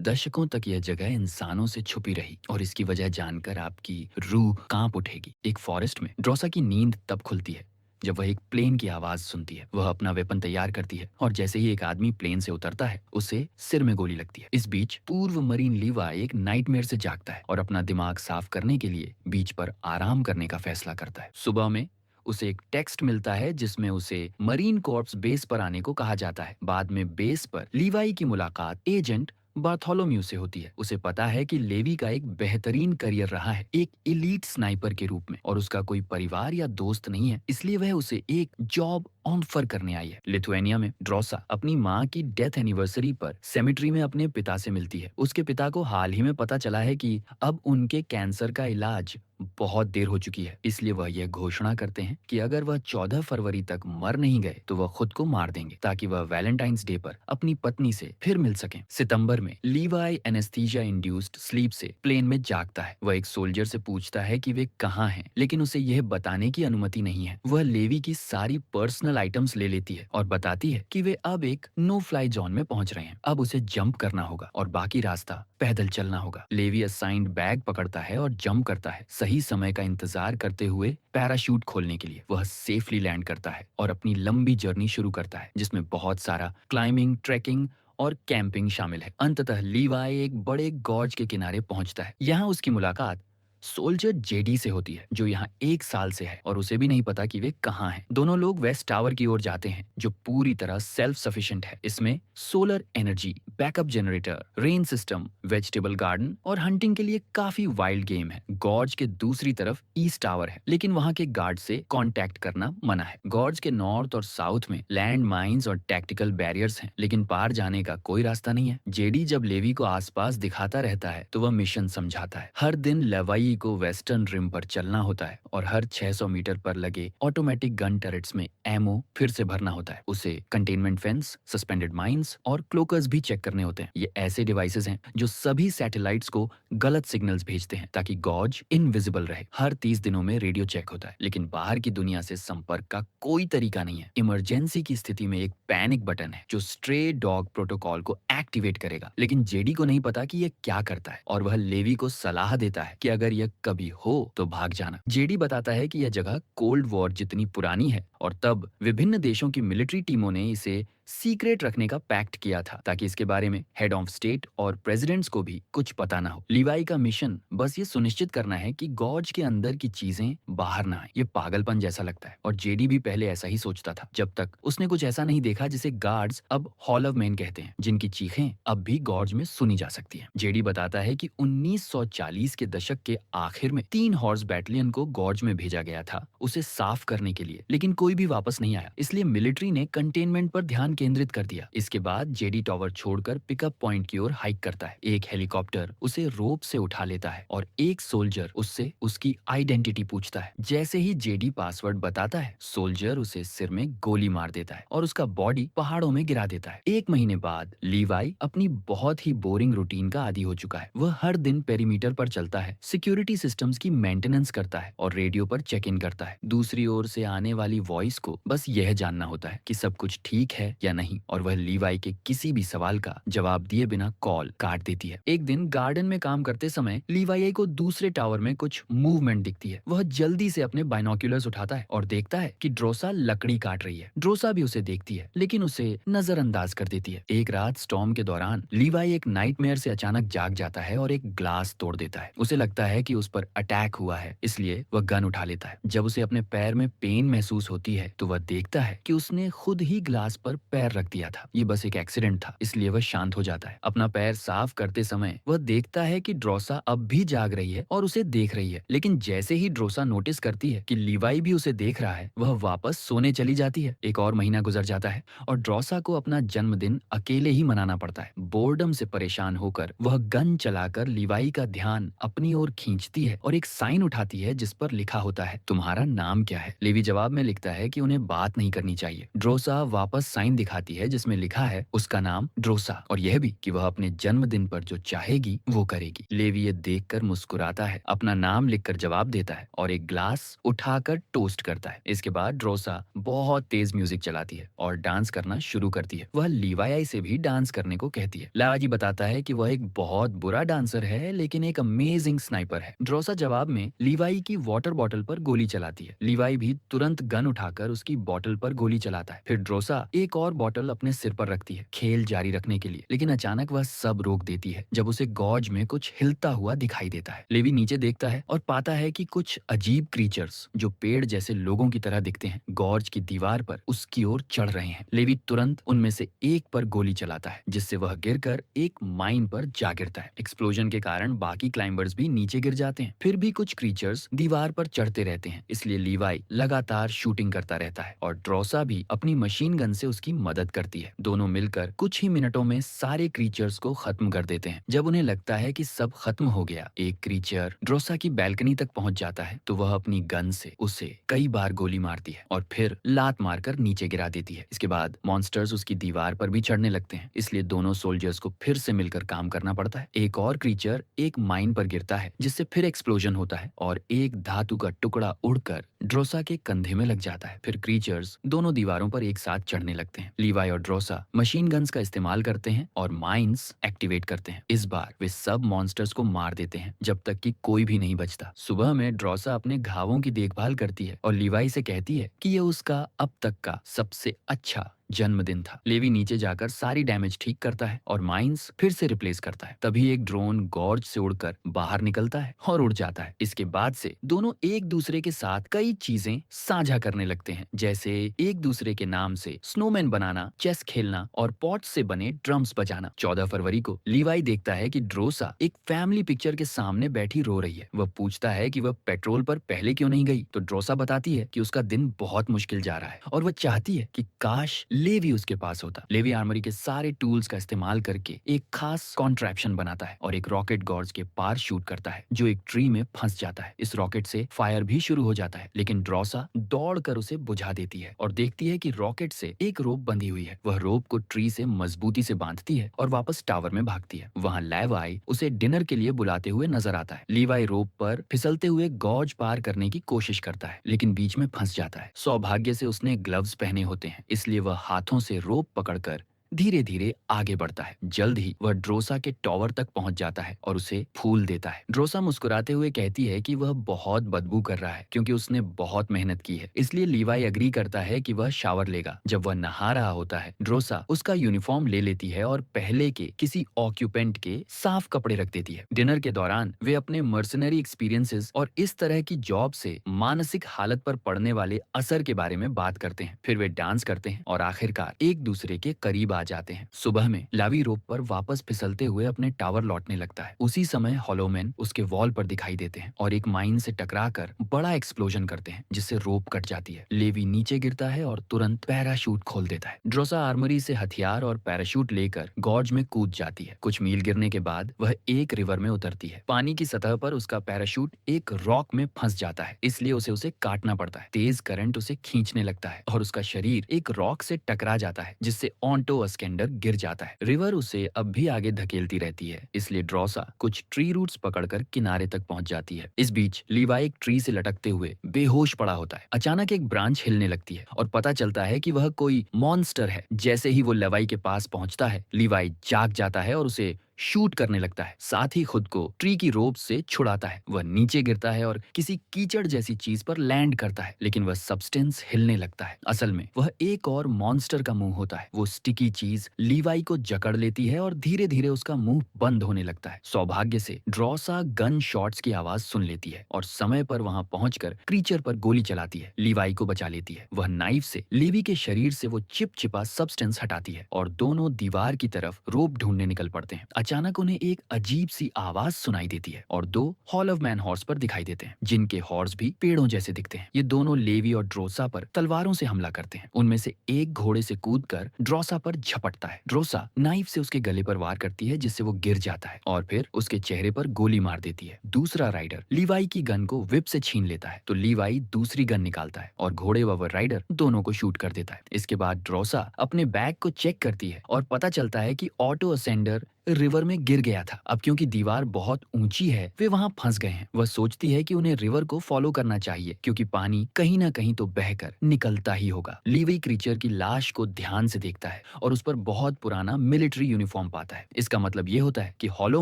दशकों तक यह जगह इंसानों से छुपी रही और इसकी वजह जानकर आपकी रूह कांप उठेगी। एक फॉरेस्ट में ड्रोसा की नींद तब खुलती है जब वह एक प्लेन की आवाज सुनती है। वह अपना वेपन तैयार करती है और जैसे ही एक आदमी प्लेन से उतरता है उसे सिर में गोली लगती है। इस बीच पूर्व मरीन लीवा एक नाइटमेयर से जागता है और अपना दिमाग साफ करने के लिए बीच पर आराम करने का फैसला करता है। सुबह में उसे एक टेक्स्ट मिलता है जिसमें उसे मरीन कॉर्प्स बेस पर आने को कहा जाता है। बाद में बेस पर लीवाई की मुलाकात एजेंट बार्थोलोम्यू से होती है। उसे पता है कि लेवी का एक बेहतरीन करियर रहा है एक एलीट स्नाइपर के रूप में और उसका कोई परिवार या दोस्त नहीं है, इसलिए वह उसे एक जॉब ऑफर करने आई है। लिथुआनिया में ड्रोसा अपनी माँ की डेथ एनिवर्सरी पर सेमेट्री में अपने पिता से मिलती है। उसके पिता को हाल ही में पता चला है कि अब उनके कैंसर का इलाज बहुत देर हो चुकी है, इसलिए वह यह घोषणा करते हैं कि अगर वह 14 फरवरी तक मर नहीं गए तो वह खुद को मार देंगे ताकि वह वैलेंटाइंस डे पर अपनी पत्नी से फिर मिल सकें। सितंबर में लीवाई एनेस्थीसिया इंड्यूस्ड स्लीप से प्लेन में जागता है। वह एक सोल्जर से पूछता है कि वे कहाँ हैं, लेकिन उसे यह बताने की अनुमति नहीं है। वह लेवी की सारी पर्सनल आइटम्स ले लेती है और बताती है कि वे अब एक नो फ्लाई जोन में पहुंच रहे हैं। अब उसे जंप करना होगा और बाकी रास्ता पैदल चलना होगा। लेवी असाइंड बैग पकड़ता है और जंप करता है। सही समय का इंतजार करते हुए पैराशूट खोलने के लिए वह सेफली लैंड करता है और अपनी लंबी जर्नी शुरू करता है जिसमें बहुत सारा क्लाइंबिंग, ट्रैकिंग और कैंपिंग शामिल है। अंततः लीवाई एक बड़े गॉर्ज के किनारे पहुंचता है। यहाँ उसकी मुलाकात सोल्जर जेडी से होती है जो यहाँ 1 साल से है और उसे भी नहीं पता कि वे कहाँ हैं। दोनों लोग वेस्ट टावर की ओर जाते हैं जो पूरी तरह सेल्फ सफिशिएंट है। इसमें solar energy, backup generator, rain system, vegetable garden और हंटिंग के लिए काफी वाइल्ड गेम है। गॉर्ज के दूसरी तरफ ईस्ट टावर है, लेकिन वहाँ के गार्ड से कांटेक्ट करना मना है। गॉर्ज के नॉर्थ और साउथ में लैंड माइंस और टैक्टिकल बैरियर्स हैं, लेकिन पार जाने का कोई रास्ता नहीं है। जेडी जब लेवी को आसपास दिखाता रहता है तो वह मिशन समझाता है। हर दिन लेवाई को वेस्टर्न रिम पर चलना होता है और हर 600 मीटर पर लगे ऑटोमेटिक गन टर्रेट्स में एमो फिर से भरना होता है। उसे कंटेनमेंट फेंस, सस्पेंडेड माइंस और क्लोकर्स भी चेक करने होते हैं। ये ऐसे डिवाइसेस हैं जो सभी सैटेलाइट्स को गलत सिग्नल्स भेजते हैं ताकि गॉज इनविजिबल रहे। हर 30 दिनों में रेडियो चेक होता है, लेकिन बाहर की दुनिया से संपर्क का कोई तरीका नहीं है। इमरजेंसी की स्थिति में एक पैनिक बटन है जो स्ट्रे डॉग प्रोटोकॉल को एक्टिवेट करेगा, लेकिन जेडी को नहीं पता कि यह क्या करता है और वह लेवी को सलाह देता है कि अगर यह कभी हो तो भाग जाना। जेडी बताता है कि यह जगह कोल्ड वॉर जितनी पुरानी है और तब विभिन्न देशों की मिलिट्री टीमों ने इसे सीक्रेट रखने का पैक्ट किया था ताकि इसके बारे में हेड ऑफ स्टेट और प्रेसिडेंट्स को भी कुछ पता ना हो। लीवाई का मिशन बस ये सुनिश्चित करना है कि गॉज के अंदर की चीजें बाहर ना आए। ये पागलपन जैसा लगता है और जेडी भी पहले ऐसा ही सोचता था जब तक उसने कुछ ऐसा नहीं देखा जिसे गार्ड्स अब हॉल ऑफ मैन कहते हैं, जिनकी चीखें अब भी गॉज में सुनी जा सकती हैं। जेडी बताता है कि 1940 के दशक के आखिर में 3 हॉर्स बैटलियन को गॉर्ज में भेजा गया था उसे साफ करने के लिए, लेकिन कोई भी वापस नहीं आया। इसलिए मिलिट्री ने कंटेनमेंट पर ध्यान केंद्रित कर दिया। इसके बाद जेडी टावर छोड़कर पिकअप पॉइंट की ओर हाइक करता है। एक हेलीकॉप्टर उसे रोप से उठा लेता है और एक सोल्जर उससे उसकी आइडेंटिटी पूछता है। जैसे ही जेडी पासवर्ड बताता है, सोल्जर उसे सिर में गोली मार देता है और उसका बॉडी पहाड़ों में गिरा देता है। 1 महीने बाद लीवाई अपनी बहुत ही बोरिंग रूटीन का आदी हो चुका है। वह हर दिन पेरीमीटर पर चलता है, सिक्योरिटी सिस्टम्स की मेंटेनेंस करता है और रेडियो पर चेक इन करता है। दूसरी ओर से आने वाली वॉइस को बस यह जानना होता है कि सब कुछ ठीक है या नहीं, और वह लीवाई के किसी भी सवाल का जवाब दिए बिना कॉल काट देती है। एक दिन गार्डन में काम करते समय लीवाई को दूसरे टावर में कुछ मूवमेंट दिखती है। वह जल्दी से अपने बाइनोक्यूलर्स उठाता है और देखता है कि ड्रोसा लकड़ी काट रही है। ड्रोसा भी उसे देखती है लेकिन उसे नजरअंदाज कर देती है। एक रात स्टॉर्म के दौरान लीवाई एक नाइटमेयर से अचानक जाग जाता है और एक ग्लास तोड़ देता है। उसे लगता है कि उस पर अटैक हुआ है, इसलिए वह गन उठा लेता है। जब उसे अपने पैर में पेन महसूस होती है तो वह देखता है कि उसने खुद ही ग्लास पर पैर रख दिया था। ये बस एक एक्सीडेंट था, इसलिए वह शांत हो जाता है। अपना पैर साफ करते समय वह देखता है कि ड्रोसा अब भी जाग रही है और उसे देख रही है, लेकिन जैसे ही ड्रोसा नोटिस करती है कि लीवाई भी उसे देख रहा है, वह वापस सोने चली जाती है। एक और महीना गुजर जाता है और ड्रोसा को अपना जन्मदिन अकेले ही मनाना पड़ता है। बोर्डम से परेशान होकर वह गन चलाकर लीवाई का ध्यान अपनी ओर खींचती है और एक साइन उठाती है जिस पर लिखा होता है, तुम्हारा नाम क्या है? लेवी जवाब में लिखता है कि उन्हें बात नहीं करनी चाहिए। ड्रोसा वापस साइन दिखाती है जिसमें लिखा है उसका नाम ड्रोसा और यह भी कि वह अपने जन्मदिन पर जो चाहेगी वो करेगी। लेवी ये देखकर मुस्कुराता है, अपना नाम लिखकर जवाब देता है और एक ग्लास उठाकर टोस्ट करता है। इसके बाद ड्रोसा बहुत तेज म्यूजिक चलाती है और डांस करना शुरू करती है। वह लीवाई से भी डांस करने को कहती है। लावाजी बताता है कि वह एक बहुत बुरा डांसर है लेकिन एक अमेजिंग स्नाइपर है। ड्रोसा जवाब में लीवाई की वाटर बॉटल पर गोली चलाती है। लीवाई भी तुरंत गन उठाकर उसकी बॉटल पर गोली चलाता है। फिर ड्रोसा एक और बॉटल अपने सिर पर रखती है खेल जारी रखने के लिए, लेकिन अचानक वह सब रोक देती है जब उसे गॉज में कुछ हिलता हुआ दिखाई देता है। लेवी नीचे देखता है और पाता है कि कुछ अजीब क्रीचर्स जो पेड़ जैसे लोगों की तरह दिखते हैं गॉर्ज की दीवार पर उसकी ओर चढ़ रहे हैं। लेवी तुरंत उनमें से एक पर गोली चलाता है जिससे वह गिरकर एक माइन पर जा गिरता है। एक्सप्लोजन के कारण बाकी क्लाइंबर्स भी नीचे गिर जाते हैं। फिर भी कुछ क्रीचर्स दीवार पर चढ़ते रहते हैं, इसलिए लीवाई लगातार शूटिंग करता रहता है और ड्रोसा भी अपनी मशीन गन से उसकी मदद करती है। दोनों मिलकर कुछ ही मिनटों में सारे क्रीचर्स को खत्म कर देते हैं। जब उन्हें लगता है कि सब खत्म हो गया, एक क्रीचर ड्रोसा की बैल्कनी तक पहुंच जाता है तो वह अपनी गन से उसे कई बार गोली मारती है और फिर लात मारकर नीचे गिरा देती है। इसके बाद मॉन्स्टर्स उसकी दीवार पर भी चढ़ने लगते हैं, इसलिए दोनों सोल्जर्स को फिर से मिलकर काम करना पड़ता है। एक और क्रीचर एक माइन पर गिरता है जिससे फिर एक्सप्लोजन होता है और एक धातु का टुकड़ा उड़कर ड्रोसा के कंधे में लग जाता है। फिर क्रीचर्स दोनों दीवारों पर एक साथ चढ़ने लगते हैं। लीवाई और ड्रोसा मशीन गन्स का इस्तेमाल करते हैं और माइंस एक्टिवेट करते हैं। इस बार वे सब मॉन्स्टर्स को मार देते हैं जब तक कि कोई भी नहीं बचता। सुबह में ड्रोसा अपने घावों की देखभाल करती है और लीवाई से कहती है कि यह उसका अब तक का सबसे अच्छा जन्मदिन था। लेवी नीचे जाकर सारी डैमेज ठीक करता है और माइंस फिर से रिप्लेस करता है। तभी एक ड्रोन गॉर्ज से उड़कर बाहर निकलता है और उड़ जाता है। इसके बाद से दोनों एक दूसरे के साथ कई चीजें साझा करने लगते हैं, जैसे एक दूसरे के नाम से स्नोमैन बनाना, चेस खेलना और पॉट से बने ड्रम्स बजाना। 14 फरवरी को लीवाई देखता है कि ड्रोसा एक फैमिली पिक्चर के सामने बैठी रो रही है। वह पूछता है कि वह पेट्रोल पर पहले क्यों नहीं गई, तो ड्रोसा बताती है कि उसका दिन बहुत मुश्किल जा रहा है और वह चाहती है कि काश लेवी उसके पास होता। लेवी आर्मरी के सारे टूल्स का इस्तेमाल करके एक खास कॉन्ट्रैप्शन बनाता है और एक रॉकेट गॉर्ज के पार शूट करता है जो एक ट्री में फंस जाता है। इस रॉकेट से फायर भी शुरू हो जाता है, लेकिन ड्रोसा दौड़कर उसे बुझा देती है और देखती है कि रॉकेट से एक रोप बंधी हुई है। वह रोप को ट्री से मजबूती से बांधती है और वापस टावर में भागती है। वहाँ लेवाई उसे डिनर के लिए बुलाते हुए नजर आता है। लीवाई रोप पर फिसलते हुए गॉर्ज पार करने की कोशिश करता है, लेकिन बीच में फंस जाता है। सौभाग्य से उसने ग्लव्स पहने होते हैं, इसलिए वह हाथों से रोप पकड़कर धीरे धीरे आगे बढ़ता है। जल्द ही वह ड्रोसा के टॉवर तक पहुंच जाता है और उसे फूल देता है। ड्रोसा मुस्कुराते हुए कहती है कि वह बहुत बदबू कर रहा है क्योंकि उसने बहुत मेहनत की है, इसलिए लीवाई एग्री करता है कि वह शावर लेगा। जब वह नहा रहा होता है, ड्रोसा उसका यूनिफॉर्म ले लेती है और पहले के किसी ऑक्यूपेंट के साफ कपड़े रख देती है। डिनर के दौरान वे अपने मर्सनरी एक्सपीरियंसेस और इस तरह की जॉब से मानसिक हालत पर पड़ने वाले असर के बारे में बात करते हैं। फिर वे डांस करते हैं और आखिरकार एक दूसरे के करीब आ जाते हैं। सुबह में लावी रोप पर वापस फिसलते हुए अपने टावर लौटने लगता है। उसी समय हॉलोमैन उसके वॉल पर दिखाई देते हैं और एक माइन से टकराकर बड़ा एक्सप्लोजन करते हैं जिससे रोप कट जाती है। लेवी नीचे गिरता है और तुरंत पैराशूट खोल देता है। ड्रोसा आर्मरी से हथियार और पैराशूट लेकर गॉर्ज में कूद जाती है। कुछ मील गिरने के बाद वह एक रिवर में उतरती है। पानी की सतह पर उसका पैराशूट एक रॉक में फंस जाता है, इसलिए उसे काटना पड़ता है। तेज करंट उसे खींचने लगता है और उसका शरीर एक रॉक से टकरा जाता है जिससे ऑन्टो अस्केंडर गिर जाता है। रिवर उसे अब भी आगे धकेलती रहती है, इसलिए ड्रोसा कुछ ट्री रूट्स पकड़कर किनारे तक पहुंच जाती है। इस बीच लीवाई एक ट्री से लटकते हुए बेहोश पड़ा होता है। अचानक एक ब्रांच हिलने लगती है और पता चलता है कि वह कोई मॉन्स्टर है। जैसे ही वो लीवाई के पास पहुंचता है, लीवाई जाग जाता है और उसे शूट करने लगता है, साथ ही खुद को ट्री की रोप से छुड़ाता है। वह नीचे गिरता है और किसी कीचड़ जैसी चीज पर लैंड करता है, लेकिन वह सब्सटेंस हिलने लगता है। असल में वह एक और मॉन्स्टर का मुंह होता है। वो स्टिकी चीज लीवाई को जकड़ लेती है और धीरे धीरे उसका मुंह बंद होने लगता है। सौभाग्य से ड्रोसा गन शॉट्स की आवाज सुन लेती है और समय पर वहां पहुंचकर क्रीचर पर गोली चलाती है। लीवाई को बचा लेती है। वह नाइफ से लेवी के शरीर से वो चिपचिपा सब्सटेंस हटाती है और दोनों दीवार की तरफ रोप ढूंढने निकल पड़ते हैं। अचानक उन्हें एक अजीब सी आवाज सुनाई देती है और दो हॉलो मैन हॉर्स पर दिखाई देते हैं, जिनके हॉर्स भी पेड़ों जैसे दिखते हैं। ये दोनों लेवी और ड्रोसा पर तलवारों से हमला करते हैं। उनमें से एक घोड़े से कूदकर ड्रोसा पर झपटता है। ड्रोसा नाइफ से उसके गले पर वार करती है, जिससे वो गिर जाता है और फिर उसके चेहरे पर गोली मार देती है। दूसरा राइडर लीवाई की गन को विप से छीन लेता है, तो लीवाई दूसरी गन निकालता है और घोड़े व राइडर दोनों को शूट कर देता है। इसके बाद ड्रोसा अपने बैग को चेक करती है और पता चलता है कि ऑटो असेंडर रिवर में गिर गया था। अब क्योंकि दीवार बहुत ऊंची है, वे वहां फंस गए हैं। वह सोचती है कि उन्हें रिवर को फॉलो करना चाहिए, क्योंकि पानी कहीं ना कहीं तो बहकर निकलता ही होगा। लीवी क्रीचर की लाश को ध्यान से देखता है और उस पर बहुत पुराना मिलिट्री यूनिफॉर्म पाता है। इसका मतलब ये होता है कि हॉलो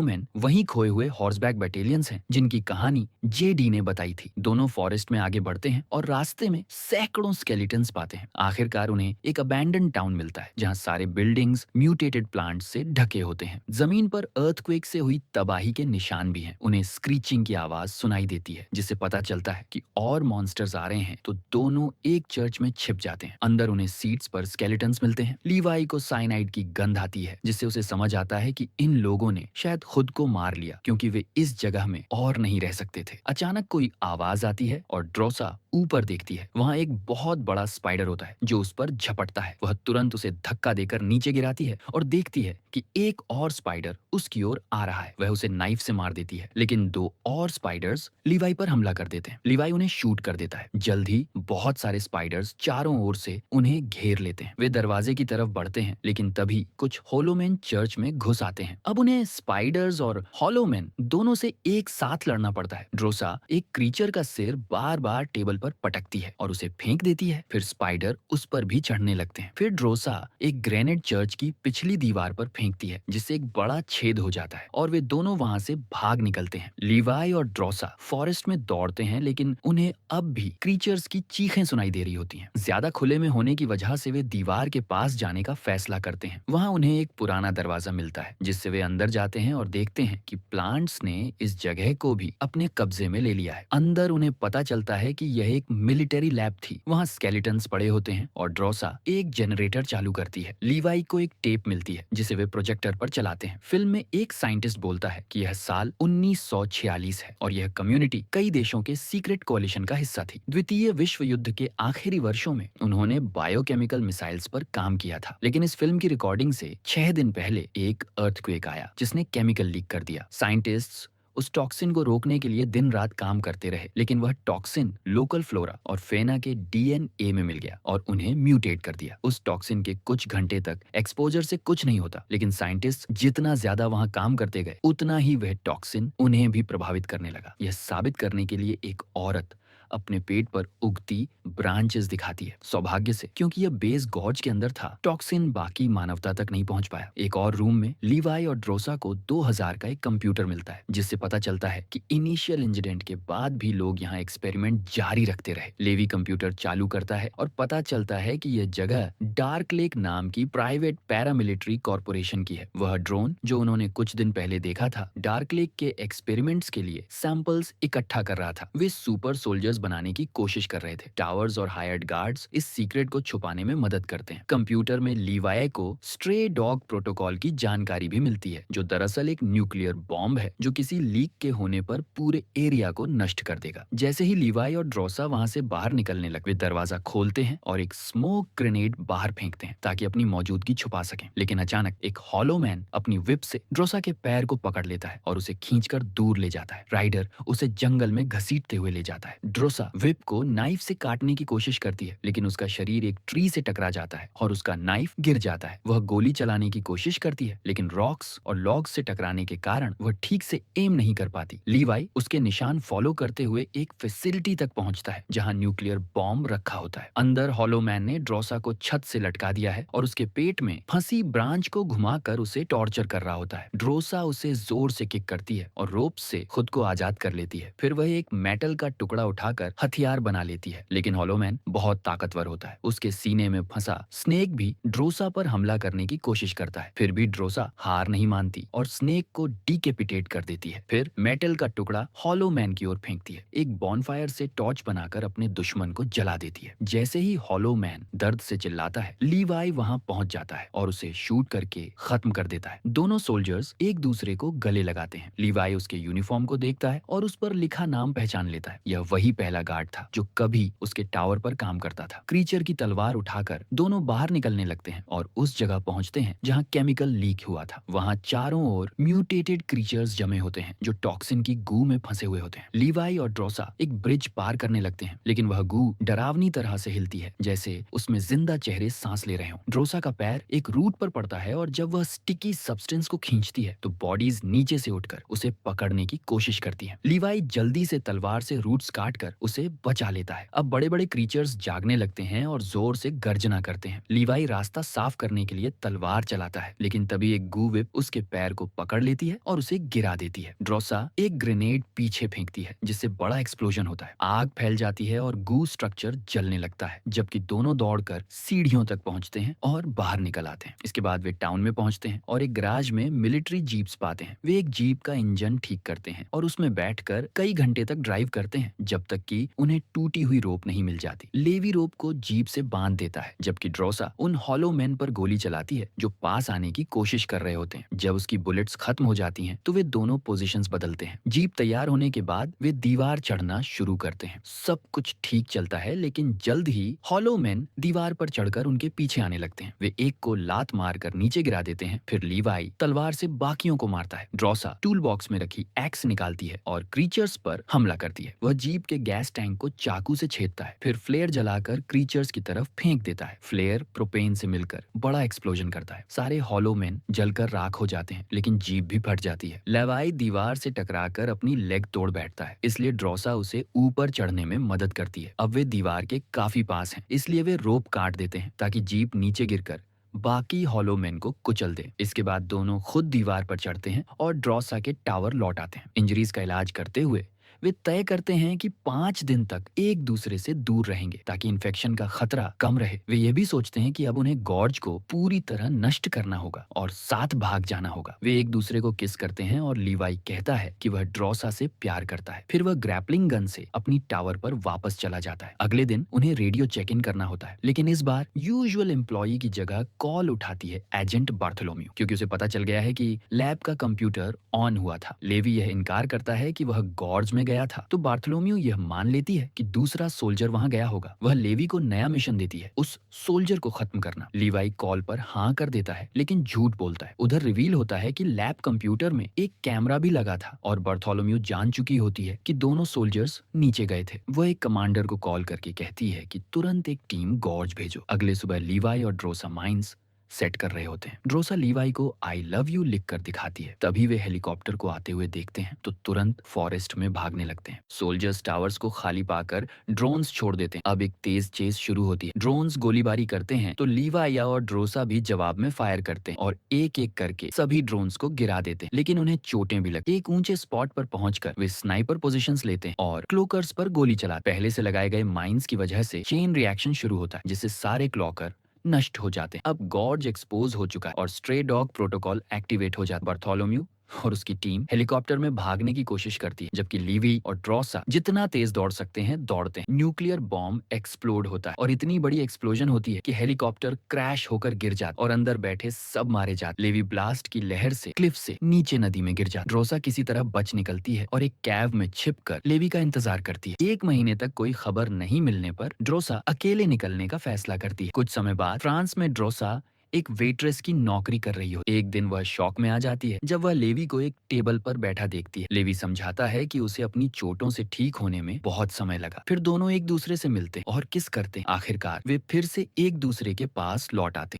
मैन वहीं खोए हुए हॉर्सबैक बटालियंस हैं, जिनकी कहानी जेडी ने बताई थी। दोनों फॉरेस्ट में आगे बढ़ते हैं और रास्ते में सैकड़ों स्केलेटन्स पाते हैं। आखिरकार उन्हें एक अबैंडन टाउन मिलता है, जहाँ सारे बिल्डिंग्स म्यूटेटेड प्लांट्स से ढके होते हैं। जमीन पर अर्थक्वेक से हुई तबाही के निशान भी हैं। उन्हें स्क्रीचिंग की आवाज सुनाई देती है, जिससे पता चलता है कि और मॉन्स्टर्स आ रहे हैं। तो दोनों एक चर्च में छिप जाते हैं। अंदर उन्हें सीट्स पर स्केलेटन्स मिलते हैं। लीवाई को साइनाइड की गंध आती है, जिससे उसे समझ आता है कि इन लोगों ने शायद खुद को मार लिया, क्योंकि वे इस जगह में और नहीं रह सकते थे। अचानक कोई आवाज आती है और ड्रोसा ऊपर देखती है। वहां एक बहुत बड़ा स्पाइडर होता है जो उस पर झपटता है। वह तुरंत उसे धक्का देकर नीचे गिराती है और देखती है कि एक और स्पाइडर उसकी ओर आ रहा है। वह उसे नाइफ से मार देती है, लेकिन दो और स्पाइडर्स लीवाई पर हमला कर देते हैं। लीवाई उन्हें शूट कर देता है। जल्द ही बहुत सारे स्पाइडर्स चारों ओर से उन्हें घेर लेते हैं। वे दरवाजे की तरफ बढ़ते हैं, लेकिन तभी कुछ होलोमैन चर्च में घुस आते हैं। अब उन्हें स्पाइडर्स और होलोमैन दोनों से एक साथ लड़ना पड़ता है। ड्रोसा एक क्रीचर का सिर बार बार टेबल पर पटकती है और उसे फेंक देती है। फिर स्पाइडर उस पर भी चढ़ने लगते हैं। फिर ड्रोसा एक ग्रेनेड चर्च की पिछली दीवार पर फेंकती है, जिससे एक बड़ा छेद हो जाता है और वे दोनों वहां से भाग निकलते हैं। लीवाई और ड्रोसा फॉरेस्ट में दौड़ते हैं, लेकिन उन्हें अब भी क्रीचर्स की चीखें सुनाई दे रही होती हैं। ज्यादा खुले में होने की वजह से वे दीवार के पास जाने का फैसला करते हैं। वहां उन्हें एक पुराना दरवाजा मिलता है, जिससे वे अंदर जाते हैं और देखते हैं कि प्लांट्स ने इस जगह को भी अपने कब्जे में ले लिया है। अंदर उन्हें पता चलता है कि यह एक मिलिट्री लैब थी। वहाँ स्केलेटन्स पड़े होते हैं और ड्रोसा एक जनरेटर चालू करती है। लीवाई को एक टेप मिलती है, जिसे वे प्रोजेक्टर पर चलाते हैं। फिल्म में एक साइंटिस्ट बोलता है कि यह साल 1946 है और यह कम्युनिटी कई देशों के सीक्रेट कोalition का हिस्सा थी। द्वितीय विश्व युद्ध के आखिरी वर्षों में उन्होंने बायोकेमिकल मिसाइल्स पर काम किया था, लेकिन इस फिल्म की रिकॉर्डिंग से 6 दिन पहले एक अर्थक्वेक आया, जिसने केमिकल लीक कर दिया। साइंटिस्ट्स उस टॉक्सिन को रोकने के लिए दिन रात काम करते रहे, लेकिन वह टॉक्सिन लोकल फ्लोरा और फेना के डीएनए में मिल गया और उन्हें म्यूटेट कर दिया। उस टॉक्सिन के कुछ घंटे तक एक्सपोजर से कुछ नहीं होता, लेकिन साइंटिस्ट जितना ज्यादा वहां काम करते गए, उतना ही वह टॉक्सिन उन्हें भी प्रभावित करने लगा। यह साबित करने के लिए एक औरत अपने पेट पर उगती ब्रांचेस दिखाती है। सौभाग्य से, क्योंकि यह बेस गॉज के अंदर था, टॉक्सिन बाकी मानवता तक नहीं पहुंच पाया। एक और रूम में लीवाई और ड्रोसा को 2000 का एक कंप्यूटर मिलता है, जिससे पता चलता है कि इनिशियल इंसिडेंट के बाद भी लोग यहाँ एक्सपेरिमेंट जारी रखते रहे। लेवी कंप्यूटर चालू करता है और पता चलता है कि यह जगह डार्क लेक नाम की प्राइवेट पैरामिलिट्री कॉर्पोरेशन की है। वह ड्रोन जो उन्होंने कुछ दिन पहले देखा था, डार्क लेक के एक्सपेरिमेंट्स के लिए सैंपल्स इकट्ठा कर रहा था। वे सुपर सोल्जर्स बनाने की कोशिश कर रहे थे। टावर्स और हायर्ड गार्ड्स इस सीक्रेट को छुपाने में मदद करते हैं। कंप्यूटर में लीवाई को स्ट्रे डॉग प्रोटोकॉल की जानकारी भी मिलती है, जो दरअसल एक न्यूक्लियर बॉम्ब है जो किसी लीक के होने पर पूरे एरिया को नष्ट कर देगा। जैसे ही लीवाई और ड्रोसा वहां से बाहर निकलने लगे, वे दरवाजा खोलते हैं और एक स्मोक ग्रेनेड बाहर फेंकते हैं ताकि अपनी मौजूदगी छुपा सकें। लेकिन अचानक एक हॉलो मैन अपनी विप से ड्रोसा के पैर को पकड़ लेता है और उसे खींचकर दूर ले जाता है। राइडर उसे जंगल में घसीटते हुए ले जाता है। ड्रोसा विप को नाइफ से काटने की कोशिश करती है, लेकिन उसका शरीर एक ट्री से टकरा जाता है और उसका नाइफ गिर जाता है। वह गोली चलाने की कोशिश करती है, लेकिन रॉक्स और लॉग्स से टकराने के कारण वह ठीक से एम नहीं कर पाती। लीवाई उसके निशान फॉलो करते हुए एक फैसिलिटी तक पहुंचता है, जहां न्यूक्लियर बॉम्ब रखा होता है। अंदर हॉलो मैन ने ड्रोसा को छत से लटका दिया है और उसके पेट में फंसी ब्रांच को घुमाकर उसे टॉर्चर कर रहा होता है। ड्रोसा उसे जोर से किक करती है और रोप से खुद को आजाद कर लेती है। फिर वह एक मेटल का टुकड़ा उठा उठाकर हथियार बना लेती है। लेकिन हॉलो मैन बहुत ताकतवर होता है। उसके सीने में फंसा स्नेक भी ड्रोसा पर हमला करने की कोशिश करता है। फिर भी ड्रोसा हार नहीं मानती और स्नेक को डिकेपिटेट कर देती है। फिर मेटल का टुकड़ा हॉलो मैन की ओर फेंकती है। एक बॉनफायर से टॉर्च बनाकर अपने दुश्मन को जला देती है। जैसे ही हॉलो मैन दर्द से चिल्लाता है, लीवाई वहां पहुंच जाता है और उसे शूट करके खत्म कर देता है। दोनों सोल्जर्स एक दूसरे को गले लगाते हैं। लीवाई उसके यूनिफॉर्म को देखता है और उस पर लिखा नाम पहचान लेता है। यह वही पहला गार्ड था जो कभी उसके टावर पर काम करता था। क्रीचर की तलवार उठाकर दोनों बाहर निकलने लगते हैं और उस जगह पहुंचते हैं जहां केमिकल लीक हुआ था। वहां चारों ओर म्यूटेटेड क्रीचर्स जमे होते हैं जो टॉक्सिन की गू में फंसे हुए होते हैं। लीवाई और ड्रोसा एक ब्रिज पार करने लगते हैं, लेकिन वह गू डरावनी तरह से हिलती है, जैसे उसमें जिंदा चेहरे सांस ले रहे हों। ड्रोसा का पैर एक रूट पर पड़ता है और जब वह स्टिकी सब्सटेंस को खींचती है तो बॉडीज नीचे से उठकर उसे पकड़ने की कोशिश करती हैं। लीवाई जल्दी से तलवार से रूट्स काटकर उसे बचा लेता है। अब बड़े बड़े क्रीचर्स जागने लगते हैं और जोर से गर्जना करते हैं। लीवाई रास्ता साफ करने के लिए तलवार चलाता है, लेकिन तभी एक गू विप उसके पैर को पकड़ लेती है और उसे गिरा देती है। ड्रोसा एक ग्रेनेड पीछे फेंकती है जिससे बड़ा एक्सप्लोजन होता है। आग फैल जाती है और गू स्ट्रक्चर जलने लगता है, जबकि दोनों दौड़कर सीढ़ियों तक पहुंचते हैं और बाहर निकल आते हैं। इसके बाद वे टाउन में पहुंचते हैं और एक गैराज में मिलिट्री जीप्स पाते हैं। वे एक जीप का इंजन ठीक करते हैं और उसमें बैठकर कई घंटे तक ड्राइव करते हैं जब तक कि उन्हें टूटी हुई रोप नहीं मिल जाती। लेवी रोप को जीप से बांध देता है, जबकि ड्रोसा उन हॉलो मैन पर गोली चलाती है जो पास आने की कोशिश कर रहे होते हैं। जब उसकी बुलेट्स खत्म हो जाती हैं तो वे दोनों पोजीशंस बदलते हैं। जीप तैयार होने के बाद वे दीवार चढ़ना शुरू करते हैं। सब कुछ ठीक चलता है, लेकिन जल्द ही हॉलो मैन दीवार पर चढ़कर उनके पीछे आने लगते हैं। वे एक को लात मारकर नीचे गिरा देते हैं। फिर लीवाई तलवार से बाकियों को मारता है। ड्रोसा टूल बॉक्स में रखी एक्स निकालती है और क्रीचर्स पर हमला करती है। वह जीप के गैस टैंक को चाकू से छेदता है, फिर फ्लेयर जलाकर क्रीचर्स की तरफ फेंक देता है। फ्लेयर प्रोपेन से मिलकर बड़ा एक्सप्लोजन करता है। सारे हॉलो मैन जलकर राख हो जाते हैं, लेकिन जीप भी फट जाती है। लेवाई दीवार से टकराकर अपनी लेग तोड़ बैठता है, इसलिए ड्रोसा उसे ऊपर चढ़ने में मदद करती है। अब वे दीवार के काफी पास हैं, इसलिए वे रोप काट देते हैं ताकि जीप नीचे गिरकर बाकी हॉलो मैन को कुचल दे। इसके बाद दोनों खुद दीवार पर चढ़ते हैं और ड्रोसा के टावर लौट आते हैं। इंजरीज का इलाज करते हुए वे तय करते हैं कि 5 दिन तक एक दूसरे से दूर रहेंगे ताकि इन्फेक्शन का खतरा कम रहे। वे ये भी सोचते हैं कि अब उन्हें गॉर्ज को पूरी तरह नष्ट करना होगा और साथ भाग जाना होगा। वे एक दूसरे को किस करते हैं और लीवाई कहता है कि वह ड्रोसा से प्यार करता है। फिर वह ग्रैपलिंग गन से अपनी टावर पर वापस चला जाता है। अगले दिन उन्हें रेडियो चेक इन करना होता है, लेकिन इस बार यूजुअल एम्प्लॉई की जगह कॉल उठाती है एजेंट बार्थोलोम्यू, क्योंकि उसे पता चल गया है कि लैब का कंप्यूटर ऑन हुआ था। लेवी यह इनकार करता है कि वह गॉर्ज में गया था, तो बार्थोलोम्यू यह मान लेती है कि दूसरा सोल्जर वहां गया होगा। वह लेवी को नया मिशन देती है, उस सोल्जर को खत्म करना। लीवाई कॉल पर हाँ कर देता है, लेकिन झूठ बोलता है। उधर रिवील होता है कि लैब कंप्यूटर में एक कैमरा भी लगा था और बार्थोलोम्यू जान चुकी होती है कि दोनों सोल्जर्स नीचे गए थे। वह एक कमांडर को कॉल करके कहती है कि तुरंत एक टीम गॉर्ज भेजो। अगले सुबह लीवाई और ड्रोसा माइंस सेट कर रहे होते हैं। ड्रोसा लीवाई को आई लव यू लिख कर दिखाती है। तभी वे हेलीकॉप्टर को आते हुए देखते हैं तो तुरंत फॉरेस्ट में भागने लगते हैं। सोल्जर्स टावर्स को खाली पाकर ड्रोन्स छोड़ देते हैं। अब एक तेज चेस शुरू होती है। ड्रोन्स गोलीबारी करते हैं तो लीवाई और ड्रोसा भी जवाब में फायर करते हैं और एक एक करके सभी ड्रोन्स को गिरा देते हैं, लेकिन उन्हें चोटें भी लगती। एक ऊंचे स्पॉट पर पहुंचकर वे स्नाइपर पोजीशंस लेते हैं और क्लोकर्स पर गोली चलाते। पहले से लगाए गए माइंस की वजह से चेन रिएक्शन शुरू होता है, जिससे सारे क्लॉकर नष्ट हो जाते हैं। अब गॉर्ज एक्सपोज हो चुका है और स्ट्रे डॉग प्रोटोकॉल एक्टिवेट हो जाता है। बार्थोलोम्यू और उसकी टीम हेलीकॉप्टर में भागने की कोशिश करती है, जबकि लीवी और ड्रोसा जितना तेज दौड़ सकते हैं दौड़ते हैं। न्यूक्लियर बॉम्ब एक्सप्लोड होता है और इतनी बड़ी एक्सप्लोजन होती है कि हेलीकॉप्टर क्रैश होकर गिर जाता और अंदर बैठे सब मारे जाते। लेवी ब्लास्ट की लहर से क्लिफ से नीचे नदी में गिर जाता। ड्रोसा किसी तरह बच निकलती है और एक कैब में छिपकर लेवी का इंतजार करती है। 1 महीने तक कोई खबर नहीं मिलने पर ड्रोसा अकेले निकलने का फैसला करती है। कुछ समय बाद फ्रांस में ड्रोसा एक वेट्रेस की नौकरी कर रही हो। एक दिन वह शॉक में आ जाती है जब वह लेवी को एक टेबल पर बैठा देखती है। लेवी समझाता है कि उसे अपनी चोटों से ठीक होने में बहुत समय लगा। फिर दोनों एक दूसरे से मिलते और किस करते। आखिरकार वे फिर से एक दूसरे के पास लौट आते।